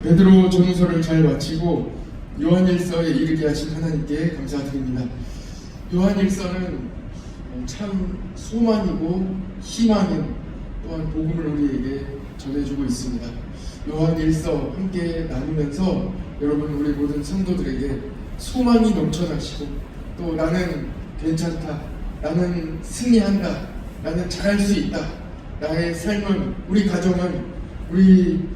베드로 전후서를 잘 마치고 요한일서에 이르게 하신 하나님께 감사드립니다. 요한일서는 참 소망이고 희망인 또한 복음을 우리에게 전해주고 있습니다. 요한일서 함께 나누면서 여러분 우리 모든 성도들에게 소망이 넘쳐나시고 또 나는 괜찮다, 나는 승리한다, 나는 잘할 수 있다, 나의 삶은, 우리 가정은, 우리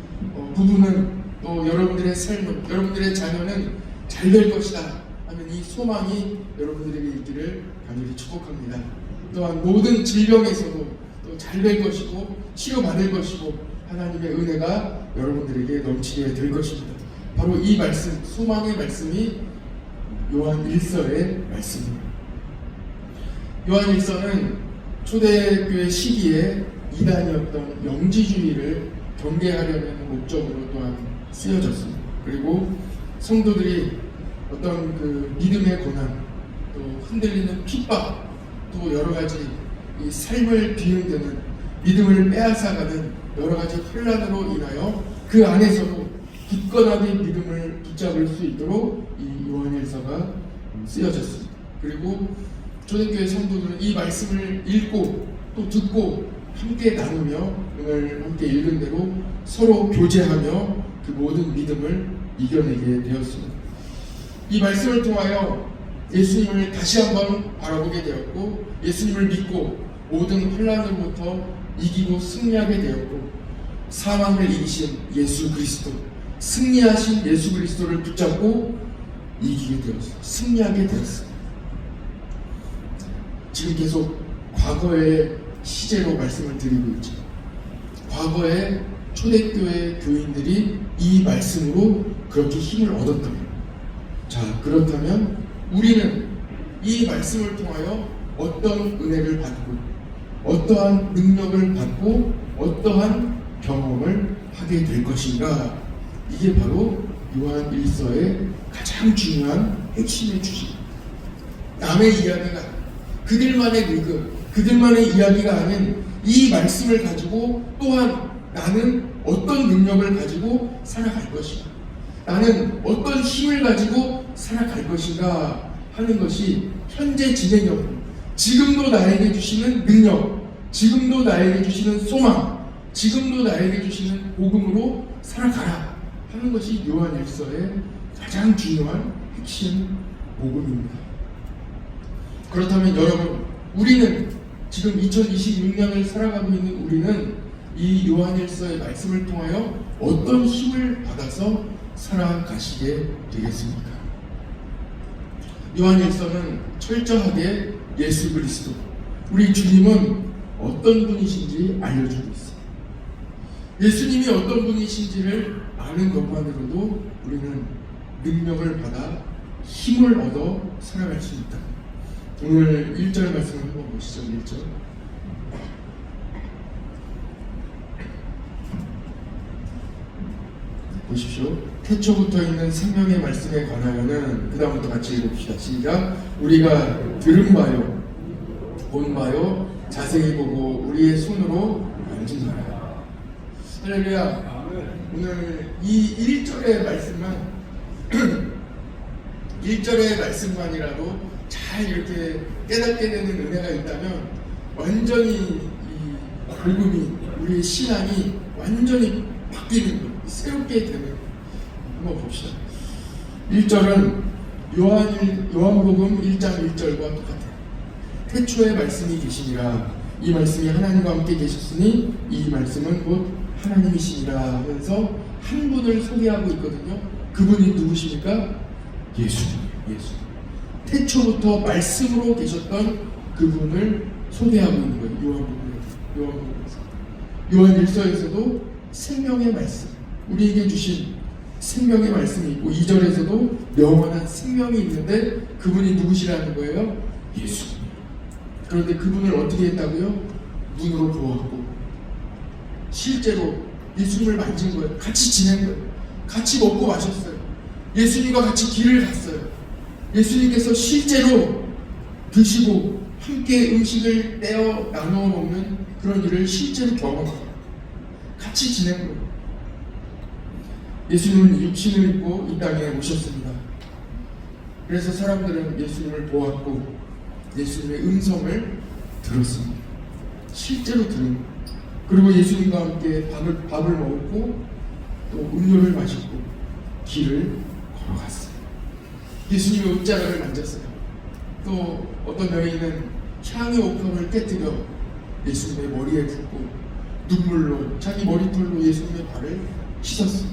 부부는, 또 여러분들의 삶은, 여러분들의 자녀는 잘 될 것이다 하는 이 소망이 여러분들에게 있기를 간절히 축복합니다. 또한 모든 질병에서도 또 잘 될 것이고 치료받을 것이고 하나님의 은혜가 여러분들에게 넘치게 될 것입니다. 바로 이 말씀, 소망의 말씀이 요한 1서의 말씀입니다. 요한 1서는 초대교회 시기에 이단이었던 영지주의를 경계하려는 목적으로 또한 쓰여졌습니다. 그리고 성도들이 어떤 그 믿음의 고난, 또 흔들리는 핍박, 또 여러 가지 이 삶을 뒤흔드는, 믿음을 빼앗아가는 여러 가지 혼란으로 인하여 그 안에서도 굳건하게 믿음을 붙잡을 수 있도록 이 요한일서가 쓰여졌습니다. 그리고 초대교회 성도들은 이 말씀을 읽고 또 듣고 함께 나누며 오늘 함께 읽은 대로 서로 교제하며 그 모든 믿음을 이겨내게 되었습니다. 이 말씀을 통하여 예수님을 다시 한번 바라보게 되었고 예수님을 믿고 모든 혼란으로부터 이기고 승리하게 되었고 사망을 이기신 예수 그리스도, 승리하신 예수 그리스도를 붙잡고 이기게 되었습니다. 승리하게 되었습니다. 지금 계속 과거의 시제로 말씀을 드리고 있죠. 과거의 초대교회 교인들이 이 말씀으로 그렇게 힘을 얻었다면, 자, 그렇다면 우리는 이 말씀을 통하여 어떤 은혜를 받고 어떠한 능력을 받고 어떠한 경험을 하게 될 것인가? 이게 바로 요한 1서의 가장 중요한 핵심의 주제입니다. 남의 이야기가, 그들만의 믿음, 그들만의 이야기가 아닌 이 말씀을 가지고 또한 나는 어떤 능력을 가지고 살아갈 것인가, 나는 어떤 힘을 가지고 살아갈 것인가 하는 것이 현재 진행형, 지금도 나에게 주시는 능력, 지금도 나에게 주시는 소망, 지금도 나에게 주시는 복음으로 살아가라 하는 것이 요한일서의 가장 중요한 핵심 복음입니다. 그렇다면 여러분, 우리는 지금 2026년을 살아가고 있는 우리는 이 요한일서의 말씀을 통하여 어떤 힘을 받아서 살아가시게 되겠습니까? 요한일서는 철저하게 예수 그리스도, 우리 주님은 어떤 분이신지 알려주고 있습니다. 예수님이 어떤 분이신지를 아는 것만으로도 우리는 능력을 받아 힘을 얻어 살아갈 수 있다. 오늘 1절 말씀을 한번 보시죠. 1절. 보십시오. 태초부터 있는 생명의 말씀에 관하여는, 그 다음부터 같이 읽읍시다. 시작. 우리가 들은 바요, 본 바요, 자세히 보고 우리의 손으로 만진 바요. 할렐루야. 오늘 이 1절의 말씀만 1절의 말씀만이라도 잘 이렇게 깨닫게 되는 은혜가 있다면 완전히 이 복음이, 우리의 신앙이 완전히 바뀌는 것, 새롭게 되는 것. 한번 봅시다. 1절은 요한복음 1장 1절과 똑같아요. 태초에 말씀이 계시니라, 이 말씀이 하나님과 함께 계셨으니 이 말씀은 곧 하나님이시니라 하면서 한 분을 소개하고 있거든요. 그분이 누구십니까? 예수님이에요. 예수. 태초부터 말씀으로 계셨던 그분을 소개하고 있는 거예요. 요한복음에서. 요한 1서에서도 생명의 말씀, 우리에게 주신 생명의 말씀이 있고 2절에서도 영원한 생명이 있는데 그분이 누구시라는 거예요? 예수. 그런데 그분을 어떻게 했다고요? 눈으로 보았고 실제로 예수님을 만진 거예요. 같이 지낸 거예요. 같이 먹고 마셨어요. 예수님과 같이 길을 갔어요. 예수님께서 실제로 드시고 함께 음식을 떼어 나누어 먹는 그런 일을 실제로 경험하고 같이 지낸 거예요. 예수님은 육신을 입고 이 땅에 오셨습니다. 그래서 사람들은 예수님을 보았고 예수님의 음성을 들었습니다. 실제로 들은 거예요. 그리고 예수님과 함께 밥을 먹었고 또 음료를 마셨고 길을 걸어갔어요. 예수님의 옷자락을 만졌어요. 또 어떤 여인은 향유 옥합을 깨뜨려 예수님의 머리에 붓고 눈물로 자기 머리털로 예수님의 발을 씻었어요.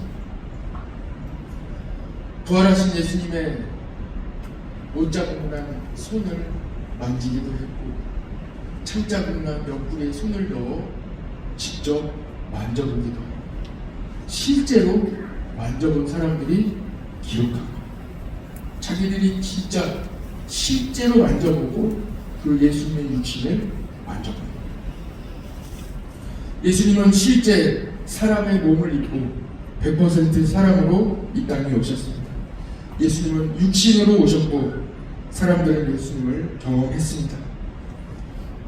부활하신 예수님의 옷자국 난 손을 만지기도 했고 창자국 난 옆구리에 손을 넣어 직접 만져보기도 하고 실제로 만져본 사람들이 기록합니다. 자기들이 진짜 실제로 만져보고 그 예수님의 육신을 만져봅니다. 예수님은 실제 사람의 몸을 입고 100% 사람으로 이 땅에 오셨습니다. 예수님은 육신으로 오셨고 사람들은 예수님을 경험했습니다.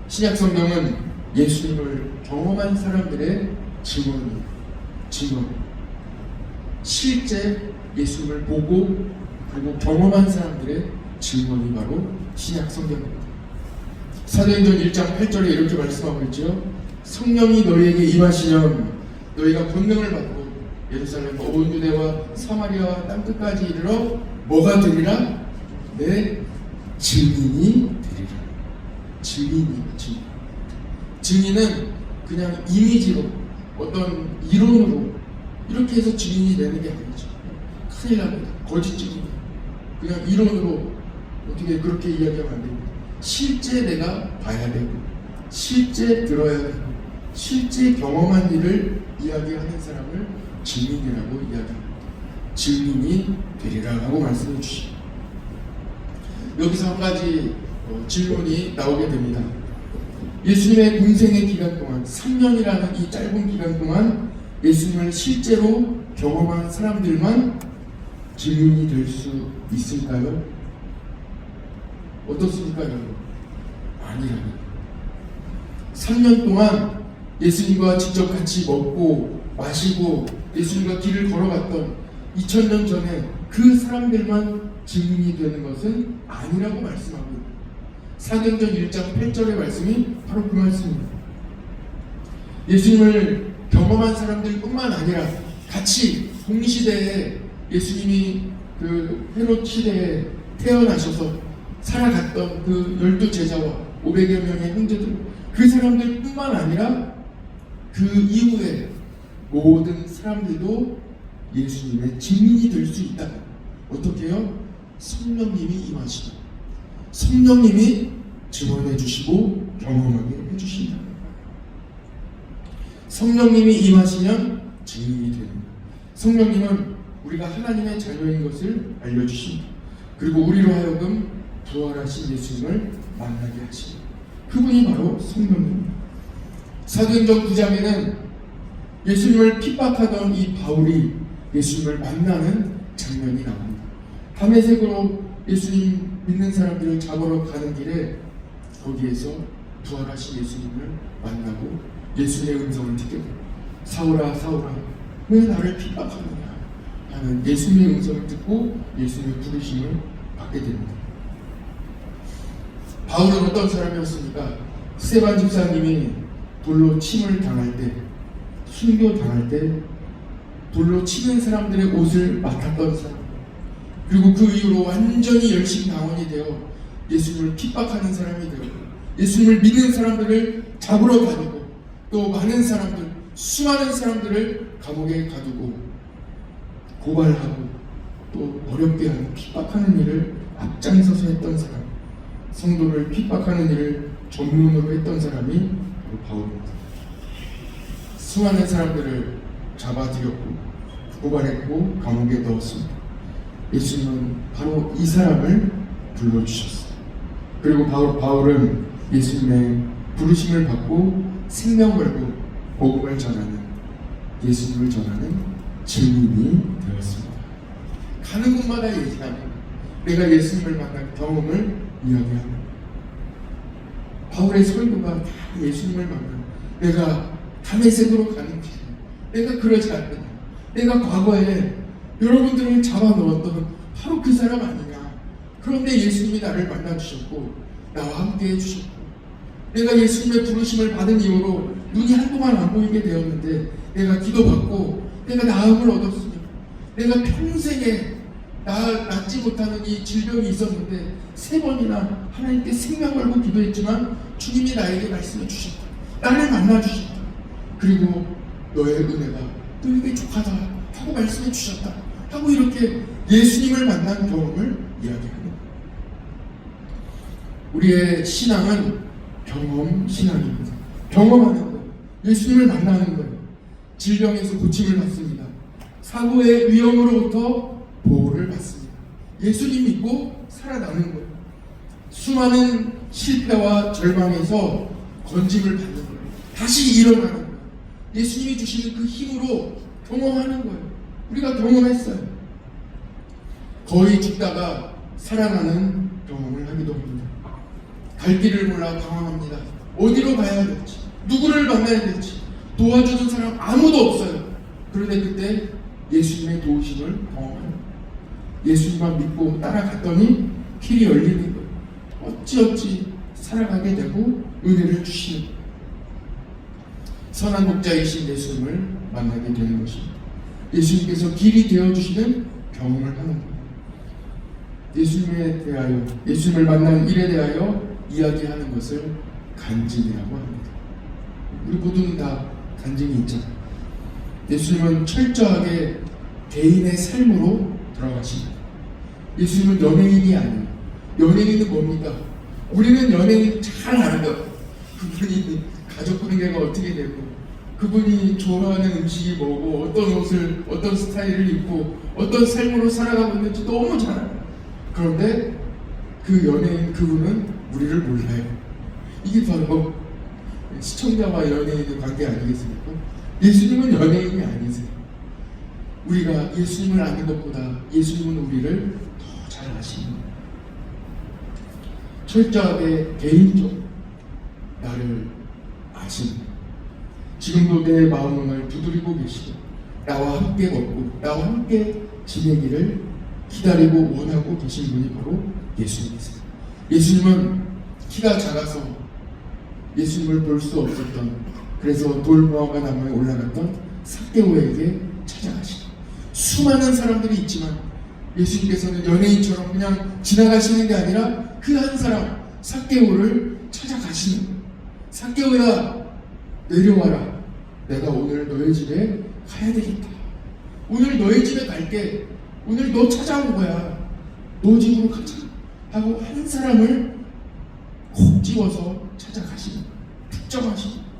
신약성경은 예수님을 경험한 사람들의 증언입니다. 증언. 실제 예수님을 보고 그리고 경험한 사람들의 증언이 바로 신약성경입니다. 사도행전 1장 8절에 이렇게 말씀하고 있죠. 성령이 너희에게 임하시면 너희가 권능을 받고 예루살렘 온 유대와 사마리아와 땅끝까지 이르러 뭐가 되리라? 내 증인이 되리라. 증인은 그냥 이미지로 어떤 이론으로 이렇게 해서 증인이 되는 게 아니죠. 큰일 납니다. 거짓 증인. 그냥 이론으로 어떻게 그렇게 이야기하면 안 됩니다. 실제 내가 봐야 되고 실제 들어야 되고 실제 경험한 일을 이야기하는 사람을 증인이라고 이야기합니다. 증인이 되리라 하고 말씀해 주시죠. 여기서 한 가지 질문이 나오게 됩니다. 예수님의 공생의 기간 동안 3년이라는 이 짧은 기간 동안 예수님을 실제로 경험한 사람들만 증인이 될 수 있을까요? 어떻습니까 여러분? 아니라는 3년 동안 예수님과 직접 같이 먹고 마시고 예수님과 길을 걸어갔던 2000년 전에 그 사람들만 증인이 되는 것은 아니라고 말씀하고 있습니다. 사도행전 1장 8절의 말씀이 바로 그 말씀입니다. 예수님을 경험한 사람들뿐만 아니라 같이 동시대에 예수님이 그 헤롯 시대에 태어나셔서 살아갔던 그 12제자와 500여 명의 형제들 그 사람들뿐만 아니라 그 이후에 모든 사람들도 예수님의 증인이 될 수 있다. 어떻게 해요? 성령님이 임하시다. 성령님이 증언해 주시고 경험하게 해주신다. 성령님이 임하시면 증인이 됩니다. 성령님은 우리가 하나님의 자녀인 것을 알려주십니다. 그리고 우리로 하여금 부활하신 예수님을 만나게 하십니다. 그분이 바로 성령님입니다. 사도행전 9장에는 예수님을 핍박하던 이 바울이 예수님을 만나는 장면이 나옵니다. 다메섹으로 예수님 믿는 사람들을 잡으러 가는 길에 거기에서 부활하신 예수님을 만나고 예수님의 음성을 듣게 됩니다. 사울아 사울아 왜 나를 핍박하느냐 하는 예수님의 음성을 듣고 예수님의 부르심을 받게 됩니다. 바울은 어떤 사람이었습니까? 스데반 집사님이 돌로 침을 당할 때 순교 당할 때 돌로 치는 사람들의 옷을 맡았던 사람, 그리고 그 이후로 완전히 열심당원이 되어 예수님을 핍박하는 사람이 되어 예수님을 믿는 사람들을 잡으러 다니고 또 많은 사람들, 수많은 사람들을 감옥에 가두고 고발하고 또 어렵게 하는 핍박하는 일을 앞장서서 했던 사람, 성도를 핍박하는 일을 전문으로 했던 사람이 바로 바울입니다. 수많은 사람들을 잡아들였고 고발했고 감옥에 넣었습니다. 예수님은 바로 이 사람을 불러주셨어요. 그리고 바울은 예수님의 부르심을 받고 생명 걸고 복음을 전하는, 예수님을 전하는 증인이 되었습니다. 가는 곳마다 얘기합니다. 내가 예수님을 만난 경험을 이야기합니다. 바울의 설교가 다 예수님을 만난, 내가 다메섹으로 가는 길, 내가 그러지 않느냐, 내가 과거에 여러분들을 잡아놓았던 바로 그 사람 아니냐. 그런데 예수님이 나를 만나주셨고 나와 함께 해주셨고 내가 예수님의 부르심을 받은 이후로 눈이 한동안 안 보이게 되었는데 내가 기도받고 내가 나음을 얻었으며 내가 평생에 낫지 못하는 이 질병이 있었는데 3번이나 하나님께 생명 걸고 기도했지만 주님이 나에게 말씀해 주셨다. 나를 만나 주셨다. 그리고 너의 은혜가 너에게 족하다 하고 말씀해 주셨다 하고 이렇게 예수님을 만난 경험을 이야기하는 거예요. 우리의 신앙은 경험 신앙입니다. 경험하는 거예요. 예수님을 만나는 거예요. 질병에서 고침을 받습니다. 사고의 위험으로부터 보호를 받습니다. 예수님 믿고 살아나는 거예요. 수많은 실패와 절망에서 건짐을 받는 거예요. 다시 일어나는 거예요. 예수님이 주시는 그 힘으로 경험하는 거예요. 우리가 경험했어요. 거의 죽다가 살아나는 경험을 하기도 합니다. 갈 길을 몰라 방황합니다. 어디로 가야 될지, 누구를 만나야 될지 도와주는 사람 아무도 없어요. 그런데 그때 예수님의 도우심을 경험하는 거예요. 예수님만 믿고 따라갔더니 길이 열리는 거예요. 어찌어찌 살아가게 되고 은혜를 주시는 거예요. 선한 목자이신 예수님을 만나게 되는 것입니다. 예수님께서 길이 되어주시는 경험을 하는 거예요. 예수님에 대하여, 예수님을 만난 일에 대하여 이야기하는 것을 간증이라고 합니다. 우리 모두는 다 간증이 있잖아요. 예수님은 철저하게 개인의 삶으로 들어가십니다. 예수님은 연예인이 아니에요. 연예인은 뭡니까? 우리는 연예인 잘 알아요. 그분이 가족 관계가 어떻게 되고 그분이 좋아하는 음식이 뭐고 어떤 옷을 어떤 스타일을 입고 어떤 삶으로 살아가고 있는지 너무 잘 알아요. 그런데 그 연예인 그분은 우리를 몰라요. 이게 바로 시청자와 연예인의 관계 아니겠습니까? 예수님은 연예인이 아니세요. 우리가 예수님을 아는 것보다 예수님은 우리를 더 잘 아시는 거예요. 철저하게 개인적 나를 아시는 거예요. 지금도 내 마음을 두드리고 계시고 나와 함께 걷고 나와 함께 지내기를 기다리고 원하고 계신 분이 바로 예수님이세요. 예수님은 키가 작아서 예수님을 볼 수 없었던, 그래서 돌무화과 나무에 올라갔던 삭개오에게 찾아가시고 수많은 사람들이 있지만 예수님께서는 연예인처럼 그냥 지나가시는 게 아니라 그 한 사람 삭개오를 찾아가시는 거예요. 삭개오야 내려와라. 내가 오늘 너의 집에 가야 되겠다. 오늘 너의 집에 갈게. 오늘 너 찾아온 거야. 너 집으로 가자. 하고 한 사람을 콕 집어서 찾아가시는 거예요. 특정하시는 거예요.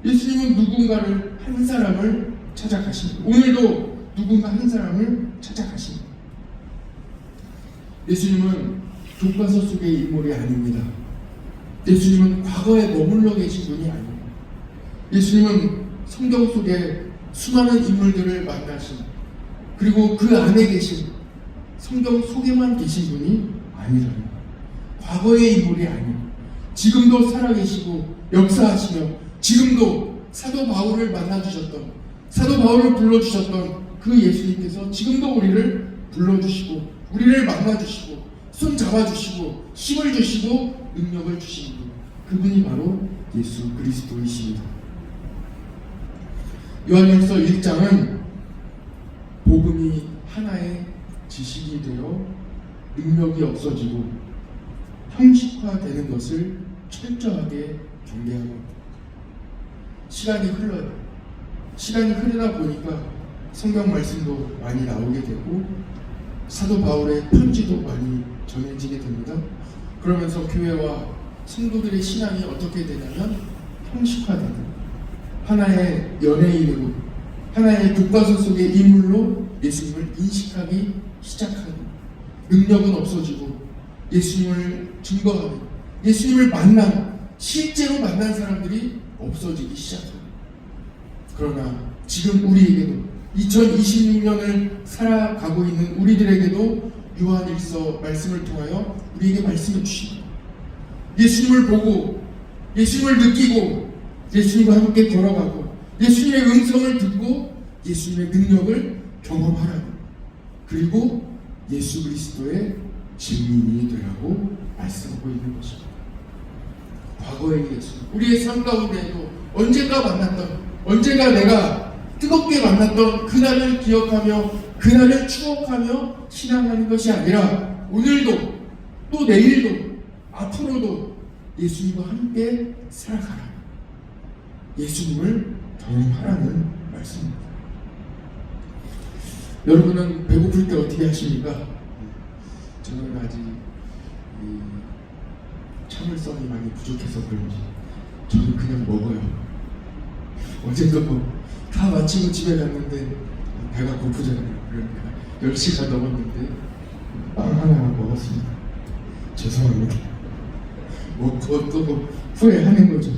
예수님은 누군가를 한 사람을 찾아가시는 거예요. 오늘도 누군가 한 사람을 찾아가시는 거예요. 예수님은 교과서 속의 인물이 아닙니다. 예수님은 과거에 머물러 계신 분이 아닙니다. 예수님은 성경 속에 수많은 인물들을 만나신, 그리고 그 안에 계신, 성경 속에만 계신 분이 아니라는 거예요. 과거의 인물이 아니에요. 지금도 살아계시고 역사하시며 지금도 사도 바울을 만나주셨던, 사도 바울을 불러주셨던 그 예수님께서 지금도 우리를 불러주시고 우리를 만나주시고 손 잡아주시고 힘을 주시고 능력을 주시는 분, 그분이 바로 예수 그리스도이십니다. 요한일서 1장은 복음이 하나의 지식이 되어 능력이 없어지고 형식화되는 것을 철저하게 경계하고 시간이 흘러요. 시간이 흐르다 보니까 성경 말씀도 많이 나오게 되고 사도 바울의 편지도 많이 전해지게 됩니다. 그러면서 교회와 성도들의 신앙이 어떻게 되냐면 형식화되는, 하나의 연예인으로, 하나의 교과서 속의 인물로 예수님을 인식하기 시작하는, 능력은 없어지고 예수님을 증거하는, 예수님을 만난, 실제로 만난 사람들이 없어지기 시작합니다. 그러나 지금 우리에게도 2026년을 살아가고 있는 우리들에게도 요한일서 말씀을 통하여 우리에게 말씀해 주십니다. 예수님을 보고 예수님을 느끼고 예수님과 함께 걸어가고 예수님의 음성을 듣고 예수님의 능력을 경험하라고, 그리고 예수 그리스도의 증인이 되라고 말씀하고 있는 것입니다. 과거의 예수, 우리의 삶 가운데에도 언젠가 내가 뜨겁게 만났던 그날을 기억하며 그날을 추억하며 신앙하는 것이 아니라 오늘도 또 내일도 앞으로도 예수님과 함께 살아가라, 예수님을 경험하라는 말씀입니다. 여러분은 배고플 때 어떻게 하십니까? 저는 아직 참을성이 많이 부족해서 그런지 저는 그냥 먹어요. 어제도 다 마치고 집에 갔는데 배가 고프잖아요. 그러니까 10시가 넘었는데 빵 하나 먹었습니다. 죄송합니다. 먹고 또 후회하는 거죠.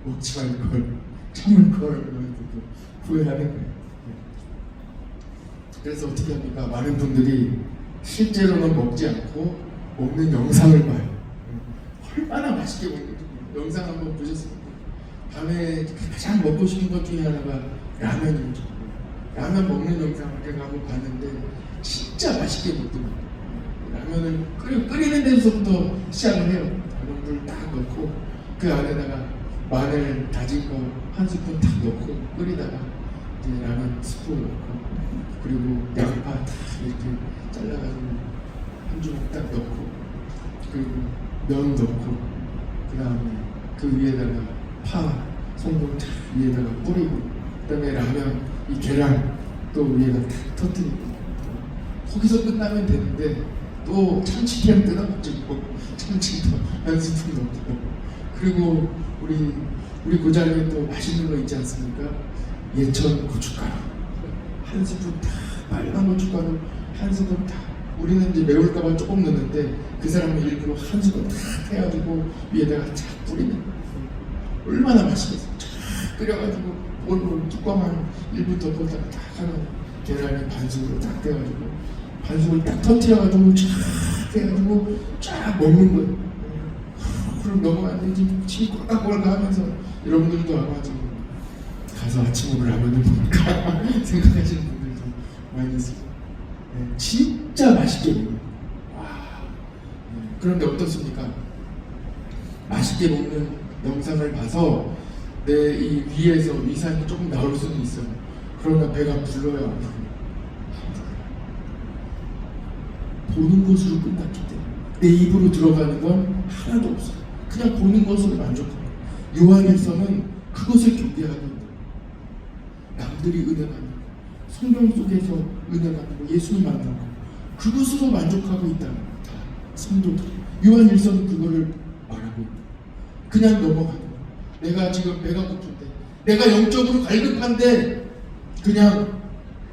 먹지 말 걸, 참을 걸 후회하는 거예요. 그래서 어떻게 합니까? 많은 분들이 실제로는 먹지 않고 먹는 영상을 봐요. 얼마나 맛있게 먹는지 영상 한번 보셨습니까? 밤에 가장 먹고 싶은 것 중에 하나가 라면이죠. 라면 먹는 영상을 제가 한번 봤는데 진짜 맛있게 먹더라고요. 라면을 끓이는 데서부터 시작을 해요. 물을 딱 넣고 그 안에다가 마늘 다진 거 한 스푼 딱 넣고 끓이다가 이제 라면 스푼 넣고 그리고 양파 딱 이렇게 잘라가지고 한 주먹 딱 넣고 그리고 면 넣고 그 다음에 그 위에다가 파 송곳 딱 위에다가 뿌리고 그 다음에 라면 이 계란 또 위에다 탁 터뜨리고 거기서 끝나면 되는데 또 참치캔 뜯어가지고 참치도 한 스푼 넣고 그리고 우리 고장에 또 맛있는 거 있지 않습니까? 예천 고춧가루 한 스푼 다 빨간 고춧가루 한 스푼 다 우리는 이제 매울까봐 조금 넣는데 그 사람은 일부러 한 스푼 다 해가지고 위에다가 쫙 뿌리는 얼마나 맛있겠어. 쫙 끓여가지고 볼볼 뚜껑만 1분 덮었다가 딱 하면 계란이 반숙으로 딱 돼가지고 반숙을 딱 터뜨려가지고 쫙 해가지고 쫙 먹는 거예요. 그럼 넘어갔는데 지금 침이 꼴깍꼴깍 하면서 여러분들도 아마 지금 가서 아침밥을 라면을 먹을까 생각하시는 분들도 많이 있어요. 네, 진짜 맛있게 먹어요. 와. 그런데 어떻습니까? 맛있게 먹는 영상을 봐서 내 이 위에서 위산이 조금 나올 수는 있어요. 그러나 배가 불러요, 안 불러요? 보는 것으로 끝났기 때문에 내 입으로 들어가는 건 하나도 없어요. 그냥 보는 것으로 만족합니다. 요한일서는 그것을 경계하고 있는 거예요. 남들이 은혜 받는 거, 성경 속에서 은혜 받는 거, 예수님 만나는 거, 그것으로 만족하고 있다는 거. 다 성도들. 요한일서는 그거를 말하고 있다. 그냥 넘어가는 거. 내가 지금 배가 고픈데, 내가 영적으로 갈급한데, 그냥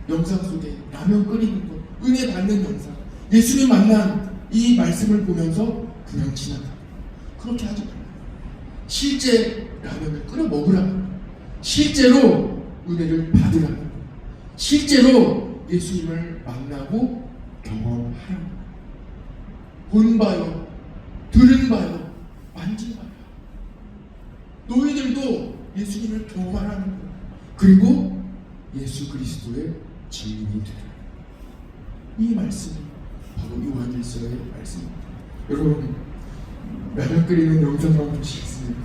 영상 속에 라면 끓이는 거, 은혜 받는 영상, 예수님 만난 이 말씀을 보면서 그냥 지나가. 그렇게 하지 말아요. 실제 라면을 끓여 먹으라고. 실제로 은혜를 받으라고. 실제로 예수님을 만나고 경험하라고. 본 바요, 들은 바요, 만진 바요. 너희들도 예수님을 경험하라는 거예요. 그리고 예수 그리스도의 증인이 되라. 이 말씀이 바로 요한일서의 말씀입니다. 여러분, 라면 끓이는 영상만 보시겠습니까?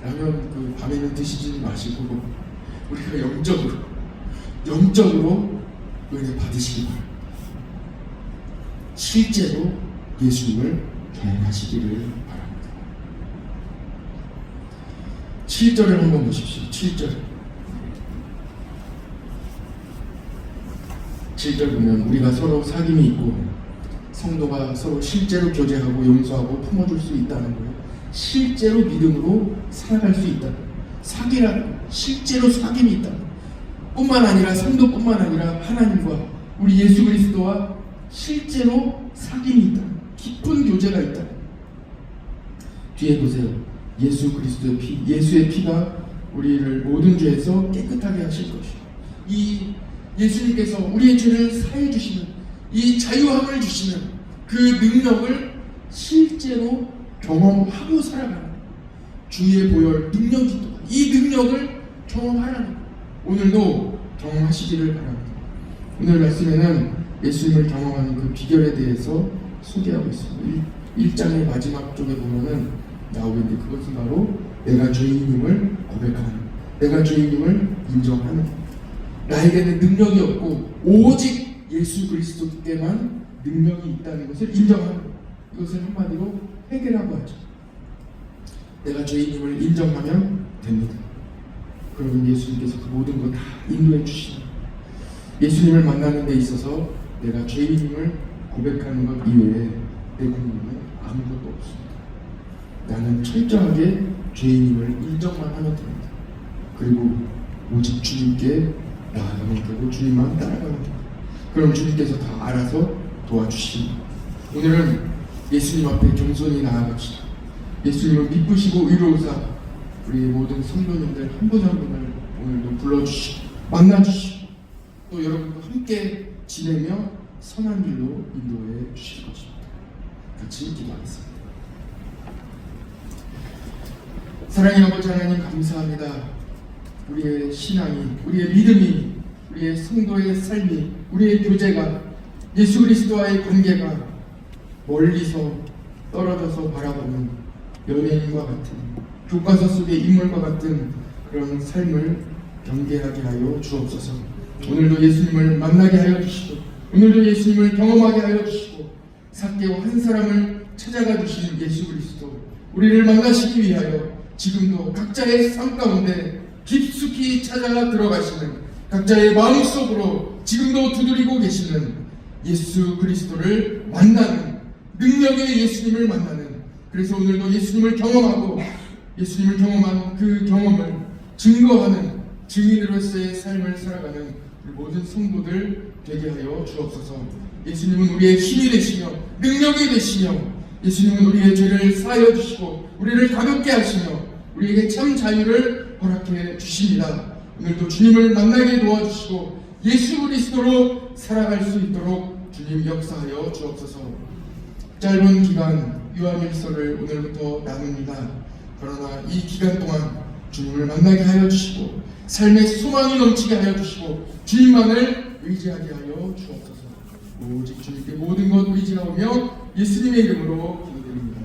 라면 그 밤에는 드시지 마시고 우리가 영적으로 은혜 받으시기 바랍니다. 실제로 예수님을 경험하시기를 바랍니다. 7절을 한번 보십시오. 7절 보면 우리가 서로 사귐이 있고 성도가 서로 실제로 교제하고 용서하고 품어줄 수 있다는 거예요. 실제로 믿음으로 살아갈 수 있다. 사귐이라는 거예요. 실제로 사귐이 있다. 뿐만 아니라 성도뿐만 아니라 하나님과 우리 예수 그리스도와 실제로 사귐이 있다. 깊은 교제가 있다. 뒤에 보세요. 예수 그리스도의 피, 예수의 피가 우리를 모든 죄에서 깨끗하게 하실 것이요. 이 예수님께서 우리의 죄를 사해 주시는 이 자유함을 주시는 그 능력을 실제로 경험하고 살아가는 주의 보혈 능력이 또 이 능력을 경험하라는 거예요. 오늘도 경험하시기를 바랍니다. 오늘 말씀에는 예수님을 경험하는 그 비결에 대해서 소개하고 있습니다. 1장의 마지막 쪽에 보면은 나오는데 그것은 바로 내가 죄인임을 고백하는, 내가 죄인임을 인정하는, 나에게는 능력이 없고 오직 예수 그리스도께만 능력이 있다는 것을 인정하는, 이것을 한마디로 회개라고 하죠. 내가 죄인임을 인정하면 됩니다. 그러면 예수님께서 그 모든 것 다 인도해 주시는, 예수님을 만나는 데 있어서 내가 죄인임을 고백하는 것 이외에 내 공로는 아무것도 없습니다. 나는 철저하게 죄인임을 인정만 하면 됩니다. 그리고 오직 주님께 나아가면 되고 주님만 따라가면 됩니다. 그럼 주님께서 다 알아서 도와주십니다. 오늘은 예수님 앞에 겸손히 나아갑시다. 예수님을 기쁘시고 의로우사 우리 모든 성도님들 한 분 한 분을 오늘도 불러주시고 만나주시고 또 여러분과 함께 지내며 선한 길로 인도해 주실 것입니다. 같이 기도하겠습니다. 사랑의 아버지 하나님 감사합니다. 우리의 신앙이, 우리의 믿음이, 우리의 성도의 삶이, 우리의 교제가, 예수 그리스도와의 관계가 멀리서 떨어져서 바라보는 연예인과 같은, 교과서 속의 인물과 같은 그런 삶을 경계하게 하여 주옵소서. 오늘도 예수님을 만나게 하여 주시고, 오늘도 예수님을 경험하게 하여 주시고, 삭개오 한 사람을 찾아가 주신 예수 그리스도, 우리를 만나시기 위하여 지금도 각자의 삶 가운데 깊숙이 찾아가 들어가시는, 각자의 마음속으로 지금도 두드리고 계시는 예수 그리스도를 만나는, 능력의 예수님을 만나는, 그래서 오늘도 예수님을 경험하고 예수님을 경험한 그 경험을 증거하는 증인으로서의 삶을 살아가는 모든 성도들 되게 하여 주옵소서. 예수님은 우리의 힘이 되시며 능력이 되시며, 예수님은 우리의 죄를 사하여 주시고 우리를 가볍게 하시며 우리에게 참 자유를 허락해 주십니다. 오늘도 주님을 만나게 도와주시고 예수 그리스도로 살아갈 수 있도록 주님 역사하여 주옵소서. 짧은 기간 요한일서를 오늘부터 나눕니다. 그러나 이 기간 동안 주님을 만나게 하여 주시고 삶의 소망이 넘치게 하여 주시고 주님만을 의지하게 하여 주옵소서. 오직 주님께 모든 것 의지하며 예수님의 이름으로 기도드립니다.